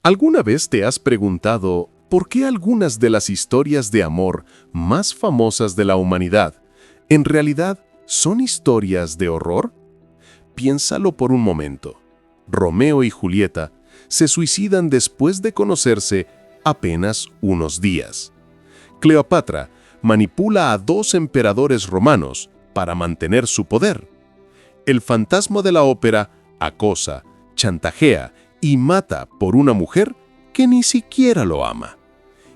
¿Alguna vez te has preguntado por qué algunas de las historias de amor más famosas de la humanidad en realidad son historias de horror? Piénsalo por un momento. Romeo y Julieta se suicidan después de conocerse apenas unos días. Cleopatra manipula a 2 emperadores romanos para mantener su poder. El fantasma de la ópera acosa, chantajea y mata por una mujer que ni siquiera lo ama.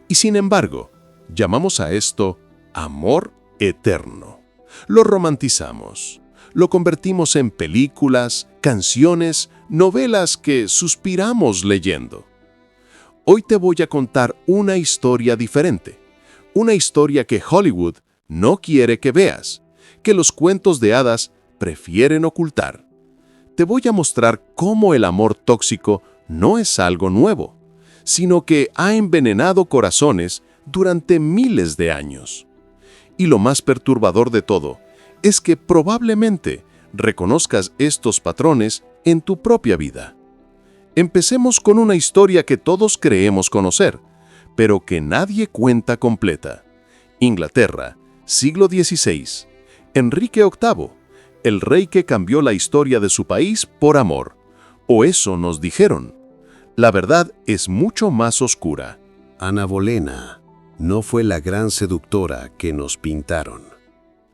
Y sin embargo, llamamos a esto amor eterno. Lo romantizamos, lo convertimos en películas, canciones, novelas que suspiramos leyendo. Hoy te voy a contar una historia diferente, una historia que Hollywood no quiere que veas, que los cuentos de hadas prefieren ocultar. Te voy a mostrar cómo el amor tóxico no es algo nuevo, sino que ha envenenado corazones durante miles de años. Y lo más perturbador de todo es que probablemente reconozcas estos patrones en tu propia vida. Empecemos con una historia que todos creemos conocer, pero que nadie cuenta completa. Inglaterra, siglo XVI. Enrique VIII, el rey que cambió la historia de su país por amor. O eso nos dijeron. La verdad es mucho más oscura. Ana Bolena no fue la gran seductora que nos pintaron.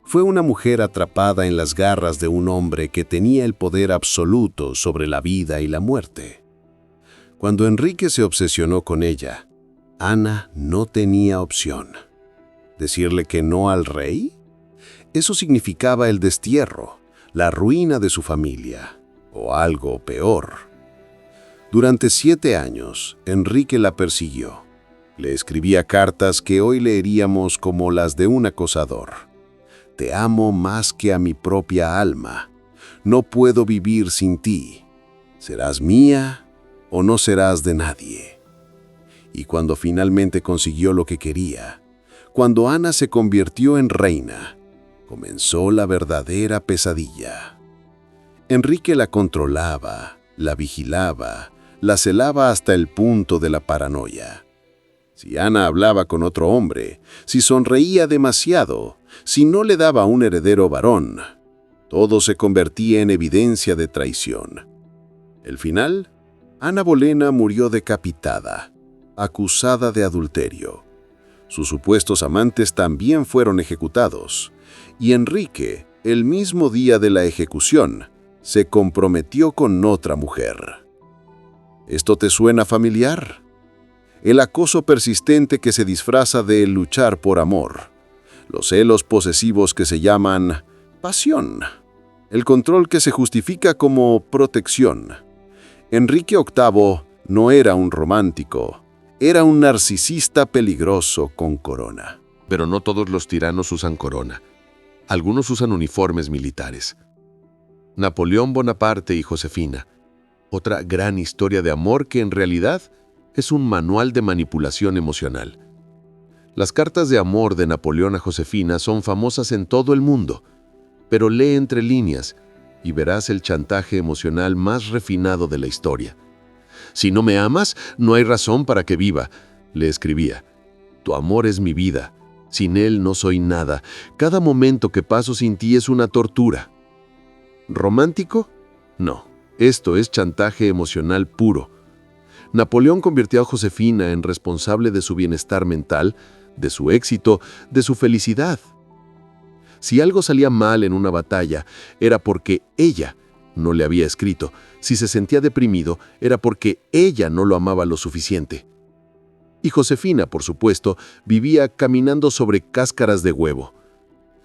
Fue una mujer atrapada en las garras de un hombre que tenía el poder absoluto sobre la vida y la muerte. Cuando Enrique se obsesionó con ella, Ana no tenía opción. ¿Decirle que no al rey? Eso significaba el destierro, la ruina de su familia, o algo peor. Durante 7 años, Enrique la persiguió. Le escribía cartas que hoy leeríamos como las de un acosador. Te amo más que a mi propia alma. No puedo vivir sin ti. ¿Serás mía o no serás de nadie? Y cuando finalmente consiguió lo que quería, cuando Ana se convirtió en reina, comenzó la verdadera pesadilla. Enrique la controlaba, la vigilaba, la celaba hasta el punto de la paranoia. Si Ana hablaba con otro hombre, si sonreía demasiado, si no le daba un heredero varón, todo se convertía en evidencia de traición. El final, Ana Bolena murió decapitada, acusada de adulterio. Sus supuestos amantes también fueron ejecutados, y Enrique, el mismo día de la ejecución, se comprometió con otra mujer. ¿Esto te suena familiar? El acoso persistente que se disfraza de luchar por amor, los celos posesivos que se llaman pasión, el control que se justifica como protección. Enrique VIII no era un romántico, era un narcisista peligroso con corona. Pero no todos los tiranos usan corona. Algunos usan uniformes militares. Napoleón Bonaparte y Josefina. Otra gran historia de amor que en realidad es un manual de manipulación emocional. Las cartas de amor de Napoleón a Josefina son famosas en todo el mundo, pero lee entre líneas y verás el chantaje emocional más refinado de la historia. «Si no me amas, no hay razón para que viva», le escribía. «Tu amor es mi vida. Sin él no soy nada. Cada momento que paso sin ti es una tortura». ¿Romántico? No. Esto es chantaje emocional puro. Napoleón convirtió a Josefina en responsable de su bienestar mental, de su éxito, de su felicidad. Si algo salía mal en una batalla, era porque ella no le había escrito. Si se sentía deprimido, era porque ella no lo amaba lo suficiente. Y Josefina, por supuesto, vivía caminando sobre cáscaras de huevo.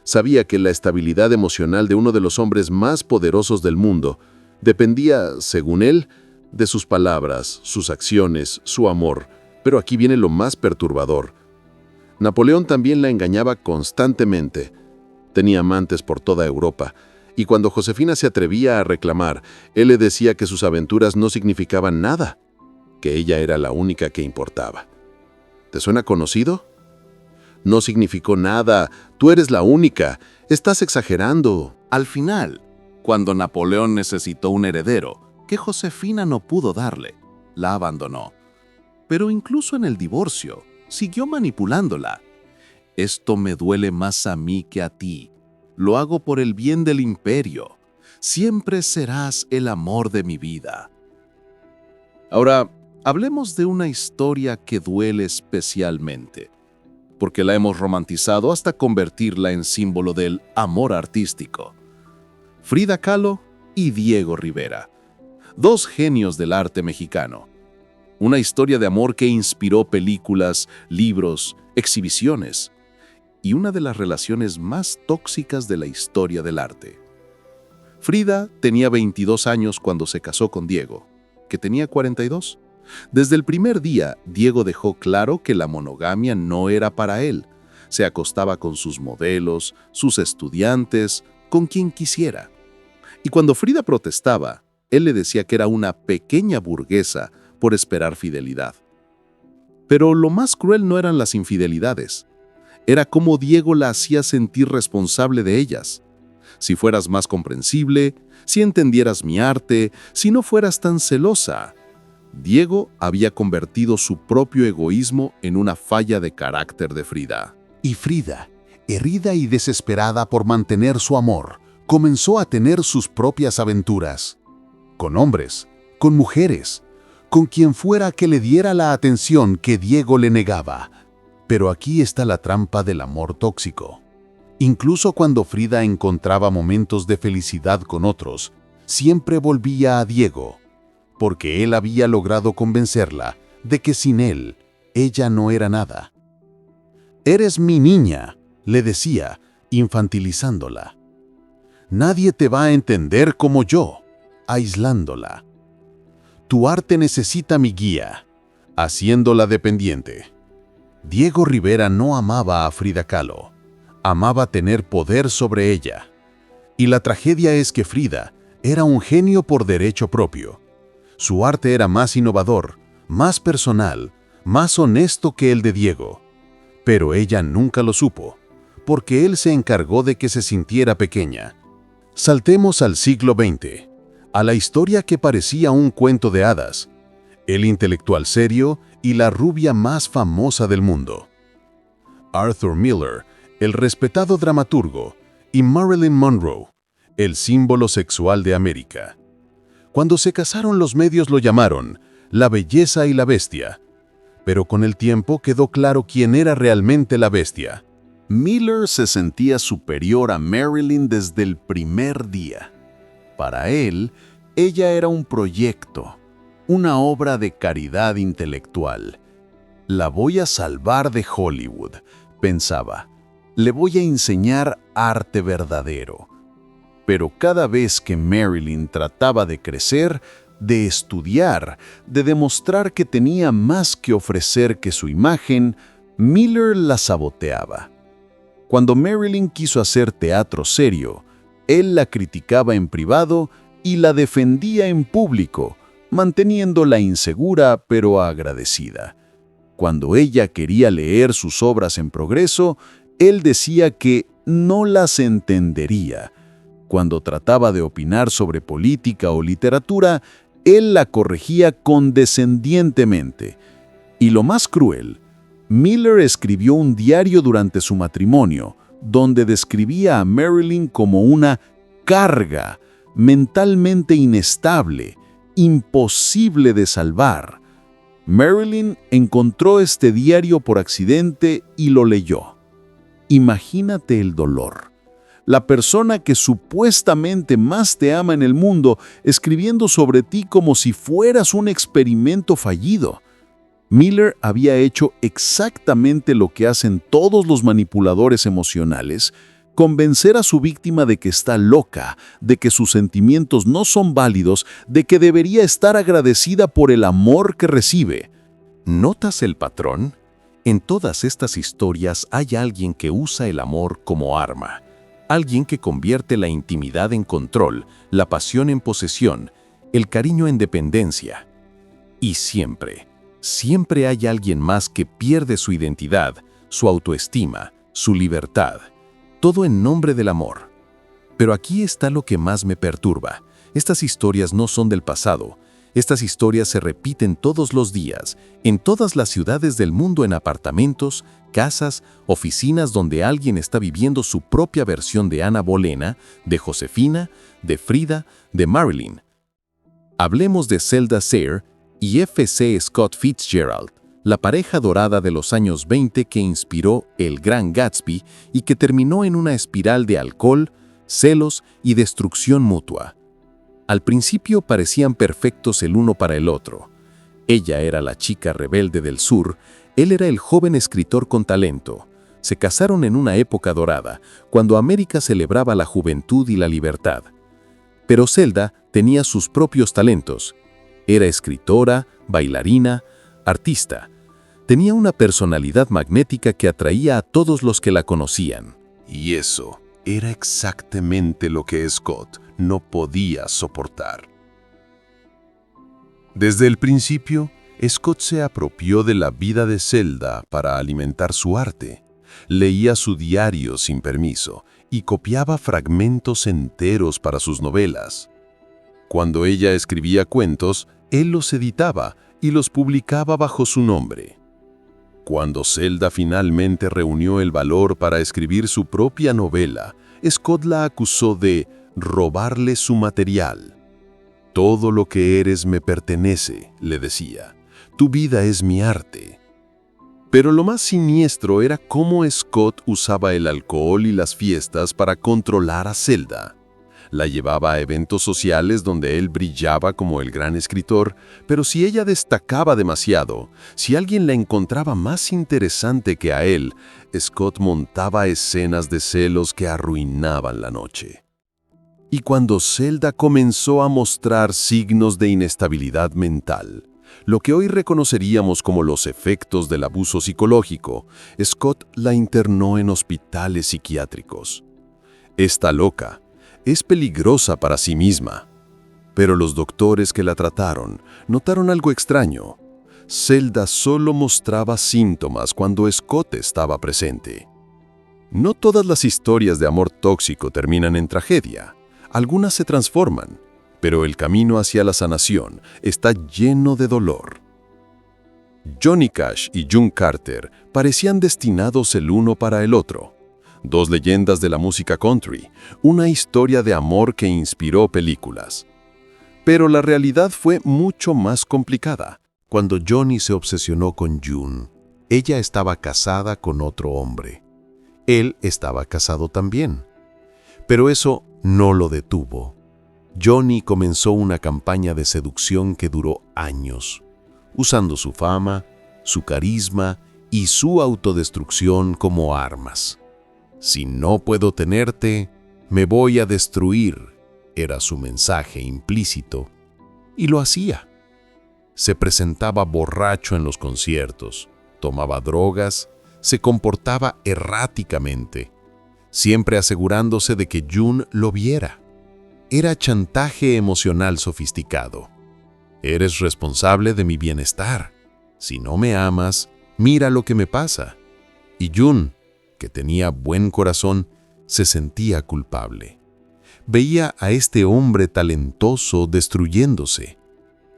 Sabía que la estabilidad emocional de uno de los hombres más poderosos del mundo dependía, según él, de sus palabras, sus acciones, su amor. Pero aquí viene lo más perturbador. Napoleón también la engañaba constantemente. Tenía amantes por toda Europa, y cuando Josefina se atrevía a reclamar, él le decía que sus aventuras no significaban nada, que ella era la única que importaba. ¿Te suena conocido? No significó nada, tú eres la única, estás exagerando. Al final, cuando Napoleón necesitó un heredero que Josefina no pudo darle, la abandonó. pero incluso en el divorcio, siguió manipulándola. Esto me duele más a mí que a ti. Lo hago por el bien del imperio. Siempre serás el amor de mi vida. Ahora, hablemos de una historia que duele especialmente, porque la hemos romantizado hasta convertirla en símbolo del amor artístico. Frida Kahlo y Diego Rivera, dos genios del arte mexicano. Una historia de amor que inspiró películas, libros, exhibiciones, y una de las relaciones más tóxicas de la historia del arte. Frida tenía 22 años cuando se casó con Diego, que tenía 42. Desde el primer día, Diego dejó claro que la monogamia no era para él. Se acostaba con sus modelos, sus estudiantes, con quien quisiera. Y cuando Frida protestaba, él le decía que era una pequeña burguesa por esperar fidelidad. Pero lo más cruel no eran las infidelidades. Era cómo Diego la hacía sentir responsable de ellas. Si fueras más comprensible, si entendieras mi arte, si no fueras tan celosa. Diego había convertido su propio egoísmo en una falla de carácter de Frida. Y Frida, herida y desesperada por mantener su amor, comenzó a tener sus propias aventuras. Con hombres, con mujeres, con quien fuera que le diera la atención que Diego le negaba. Pero aquí está la trampa del amor tóxico. Incluso cuando Frida encontraba momentos de felicidad con otros, siempre volvía a Diego, porque él había logrado convencerla de que sin él, ella no era nada. «Eres mi niña», le decía, infantilizándola. «Nadie te va a entender como yo», aislándola. «Tu arte necesita mi guía», haciéndola dependiente. Diego Rivera no amaba a Frida Kahlo, amaba tener poder sobre ella. Y la tragedia es que Frida era un genio por derecho propio. Su arte era más innovador, más personal, más honesto que el de Diego. Pero ella nunca lo supo, porque él se encargó de que se sintiera pequeña. Saltemos al siglo XX, a la historia que parecía un cuento de hadas. El intelectual serio y la rubia más famosa del mundo. Arthur Miller, el respetado dramaturgo, y Marilyn Monroe, el símbolo sexual de América. Cuando se casaron, los medios lo llamaron la belleza y la bestia, pero con el tiempo quedó claro quién era realmente la bestia. Miller se sentía superior a Marilyn desde el primer día. Para él, ella era un proyecto, una obra de caridad intelectual. La voy a salvar de Hollywood, pensaba. Le voy a enseñar arte verdadero. Pero cada vez que Marilyn trataba de crecer, de estudiar, de demostrar que tenía más que ofrecer que su imagen, Miller la saboteaba. Cuando Marilyn quiso hacer teatro serio, él la criticaba en privado y la defendía en público, manteniéndola insegura pero agradecida. Cuando ella quería leer sus obras en progreso, él decía que no las entendería. Cuando trataba de opinar sobre política o literatura, él la corregía condescendientemente. Y lo más cruel, Miller escribió un diario durante su matrimonio, donde describía a Marilyn como una carga, mentalmente inestable, imposible de salvar. Marilyn encontró este diario por accidente y lo leyó. Imagínate el dolor. La persona que supuestamente más te ama en el mundo, escribiendo sobre ti como si fueras un experimento fallido. Miller había hecho exactamente lo que hacen todos los manipuladores emocionales: convencer a su víctima de que está loca, de que sus sentimientos no son válidos, de que debería estar agradecida por el amor que recibe. ¿Notas el patrón? En todas estas historias hay alguien que usa el amor como arma. Alguien que convierte la intimidad en control, la pasión en posesión, el cariño en dependencia. Y siempre, siempre hay alguien más que pierde su identidad, su autoestima, su libertad. Todo en nombre del amor. Pero aquí está lo que más me perturba. Estas historias no son del pasado. Estas historias se repiten todos los días, en todas las ciudades del mundo, en apartamentos, casas, oficinas donde alguien está viviendo su propia versión de Ana Bolena, de Josefina, de Frida, de Marilyn. Hablemos de Zelda Sayre y F.C. Scott Fitzgerald, la pareja dorada de los años 20 que inspiró El Gran Gatsby y que terminó en una espiral de alcohol, celos y destrucción mutua. Al principio parecían perfectos el uno para el otro. Ella era la chica rebelde del sur, él era el joven escritor con talento. Se casaron en una época dorada, cuando América celebraba la juventud y la libertad. Pero Zelda tenía sus propios talentos. Era escritora, bailarina, artista. Tenía una personalidad magnética que atraía a todos los que la conocían. Y eso era exactamente lo que Scott no podía soportar. Desde el principio, Scott se apropió de la vida de Zelda para alimentar su arte. Leía su diario sin permiso y copiaba fragmentos enteros para sus novelas. Cuando ella escribía cuentos, él los editaba y los publicaba bajo su nombre. Cuando Zelda finalmente reunió el valor para escribir su propia novela, Scott la acusó de robarle su material. «Todo lo que eres me pertenece», le decía. «Tu vida es mi arte». Pero lo más siniestro era cómo Scott usaba el alcohol y las fiestas para controlar a Zelda. La llevaba a eventos sociales donde él brillaba como el gran escritor, pero si ella destacaba demasiado, si alguien la encontraba más interesante que a él, Scott montaba escenas de celos que arruinaban la noche. Y cuando Zelda comenzó a mostrar signos de inestabilidad mental, lo que hoy reconoceríamos como los efectos del abuso psicológico, Scott la internó en hospitales psiquiátricos. Está loca. Es peligrosa para sí misma. Pero los doctores que la trataron notaron algo extraño. Zelda solo mostraba síntomas cuando Scott estaba presente. No todas las historias de amor tóxico terminan en tragedia. Algunas se transforman, pero el camino hacia la sanación está lleno de dolor. Johnny Cash y June Carter parecían destinados el uno para el otro. Dos leyendas de la música country, una historia de amor que inspiró películas. Pero la realidad fue mucho más complicada. Cuando Johnny se obsesionó con June, ella estaba casada con otro hombre. Él estaba casado también. Pero eso no lo detuvo. Johnny comenzó una campaña de seducción que duró años, usando su fama, su carisma y su autodestrucción como armas. «Si no puedo tenerte, me voy a destruir», era su mensaje implícito. Y lo hacía. Se presentaba borracho en los conciertos, tomaba drogas, se comportaba erráticamente, siempre asegurándose de que June lo viera. Era chantaje emocional sofisticado. «Eres responsable de mi bienestar. Si no me amas, mira lo que me pasa». Y June, que tenía buen corazón, se sentía culpable. Veía a este hombre talentoso destruyéndose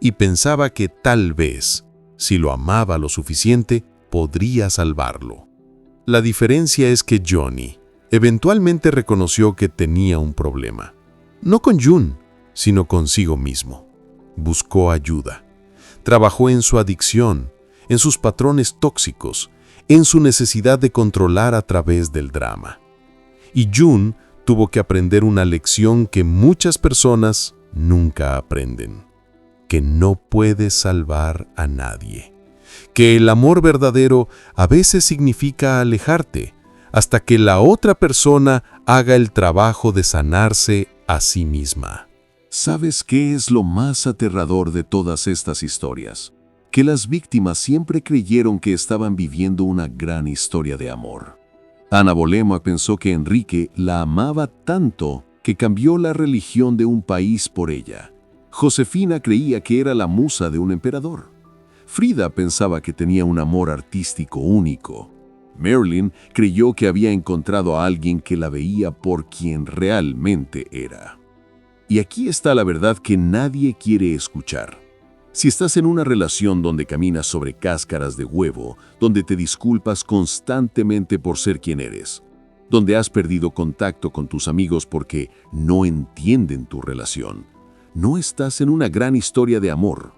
y pensaba que tal vez, si lo amaba lo suficiente, podría salvarlo. La diferencia es que Johnny eventualmente reconoció que tenía un problema. No con June, sino consigo mismo. Buscó ayuda. Trabajó en su adicción, en sus patrones tóxicos, en su necesidad de controlar a través del drama. Y June tuvo que aprender una lección que muchas personas nunca aprenden: que no puedes salvar a nadie. Que el amor verdadero a veces significa alejarte hasta que la otra persona haga el trabajo de sanarse a sí misma. ¿Sabes qué es lo más aterrador de todas estas historias? Que las víctimas siempre creyeron que estaban viviendo una gran historia de amor. Ana Bolena pensó que Enrique la amaba tanto que cambió la religión de un país por ella. Josefina creía que era la musa de un emperador. Frida pensaba que tenía un amor artístico único. Marilyn creyó que había encontrado a alguien que la veía por quien realmente era. Y aquí está la verdad que nadie quiere escuchar. Si estás en una relación donde caminas sobre cáscaras de huevo, donde te disculpas constantemente por ser quien eres, donde has perdido contacto con tus amigos porque no entienden tu relación, no estás en una gran historia de amor,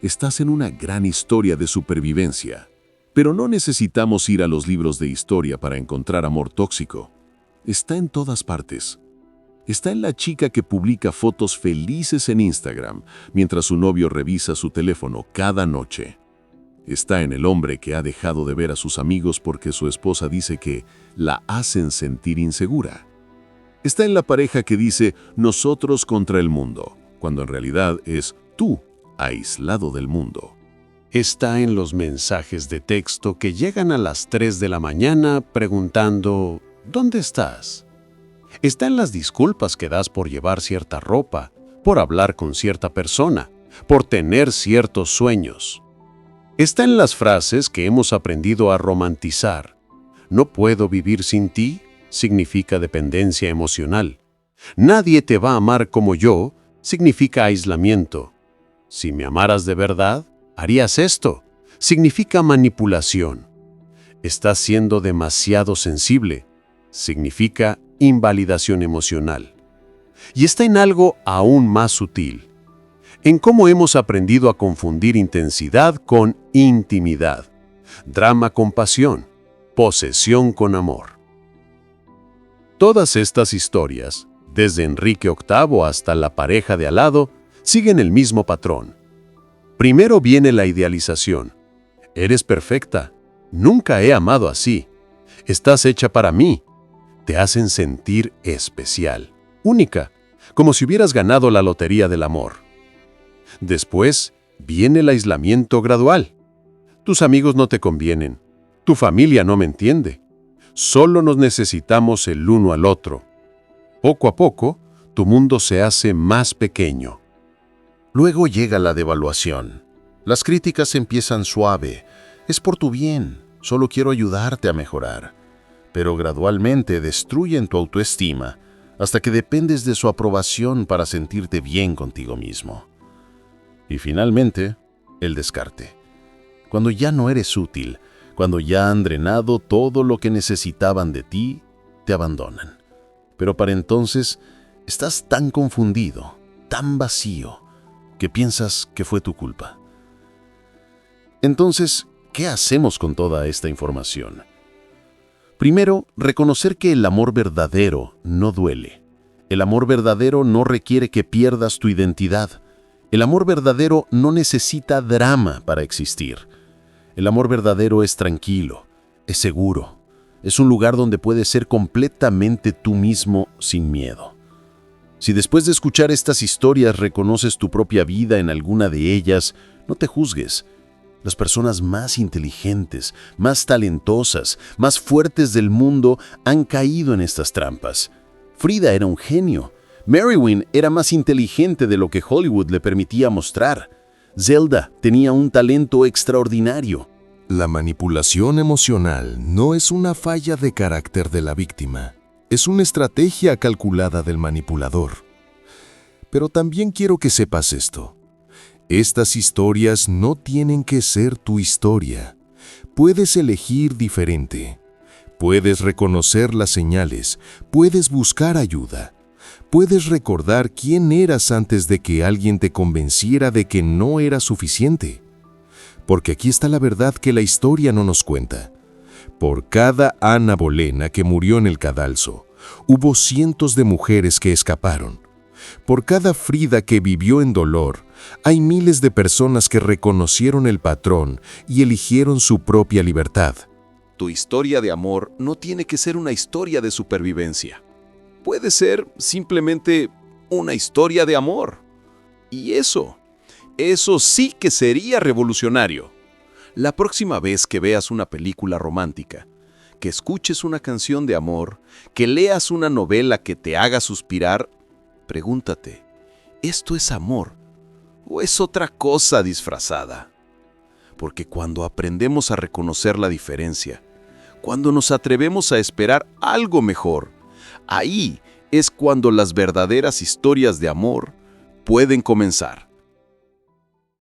estás en una gran historia de supervivencia. Pero no necesitamos ir a los libros de historia para encontrar amor tóxico. Está en todas partes. Está en la chica que publica fotos felices en Instagram mientras su novio revisa su teléfono cada noche. Está en el hombre que ha dejado de ver a sus amigos porque su esposa dice que la hacen sentir insegura. Está en la pareja que dice nosotros contra el mundo, cuando en realidad es tú aislado del mundo. Está en los mensajes de texto que llegan a las 3 de la mañana preguntando ¿dónde estás? Está en las disculpas que das por llevar cierta ropa, por hablar con cierta persona, por tener ciertos sueños. Está en las frases que hemos aprendido a romantizar. No puedo vivir sin ti significa dependencia emocional. Nadie te va a amar como yo significa aislamiento. Si me amaras de verdad, harías esto. Significa manipulación. Estás siendo demasiado sensible. Significa invalidación emocional. Y está en algo aún más sutil, en cómo hemos aprendido a confundir intensidad con intimidad, drama con pasión, posesión con amor. Todas estas historias, desde Enrique VIII hasta la pareja de al lado, siguen el mismo patrón. Primero viene la idealización. Eres perfecta. Nunca he amado así. Estás hecha para mí. Te hacen sentir especial, única, como si hubieras ganado la lotería del amor. Después viene el aislamiento gradual. Tus amigos no te convienen, tu familia no me entiende. Solo nos necesitamos el uno al otro. Poco a poco, tu mundo se hace más pequeño. Luego llega la devaluación. Las críticas empiezan suave. Es por tu bien, solo quiero ayudarte a mejorar. Pero gradualmente destruyen tu autoestima hasta que dependes de su aprobación para sentirte bien contigo mismo. Y finalmente, el descarte. Cuando ya no eres útil, cuando ya han drenado todo lo que necesitaban de ti, te abandonan. Pero para entonces, estás tan confundido, tan vacío, que piensas que fue tu culpa. Entonces, ¿qué hacemos con toda esta información? Primero, reconocer que el amor verdadero no duele. El amor verdadero no requiere que pierdas tu identidad. El amor verdadero no necesita drama para existir. El amor verdadero es tranquilo, es seguro. Es un lugar donde puedes ser completamente tú mismo sin miedo. Si después de escuchar estas historias reconoces tu propia vida en alguna de ellas, no te juzgues. Las personas más inteligentes, más talentosas, más fuertes del mundo han caído en estas trampas. Frida era un genio. Merewyn era más inteligente de lo que Hollywood le permitía mostrar. Zelda tenía un talento extraordinario. La manipulación emocional no es una falla de carácter de la víctima. Es una estrategia calculada del manipulador. Pero también quiero que sepas esto. Estas historias no tienen que ser tu historia. Puedes elegir diferente. Puedes reconocer las señales. Puedes buscar ayuda. Puedes recordar quién eras antes de que alguien te convenciera de que no era suficiente. Porque aquí está la verdad que la historia no nos cuenta. Por cada Ana Bolena que murió en el cadalso, hubo cientos de mujeres que escaparon. Por cada Frida que vivió en dolor, hay miles de personas que reconocieron el patrón y eligieron su propia libertad. Tu historia de amor no tiene que ser una historia de supervivencia. Puede ser simplemente una historia de amor. Y eso sí que sería revolucionario. La próxima vez que veas una película romántica, que escuches una canción de amor, que leas una novela que te haga suspirar, pregúntate, ¿esto es amor o es otra cosa disfrazada? Porque cuando aprendemos a reconocer la diferencia, cuando nos atrevemos a esperar algo mejor, ahí es cuando las verdaderas historias de amor pueden comenzar.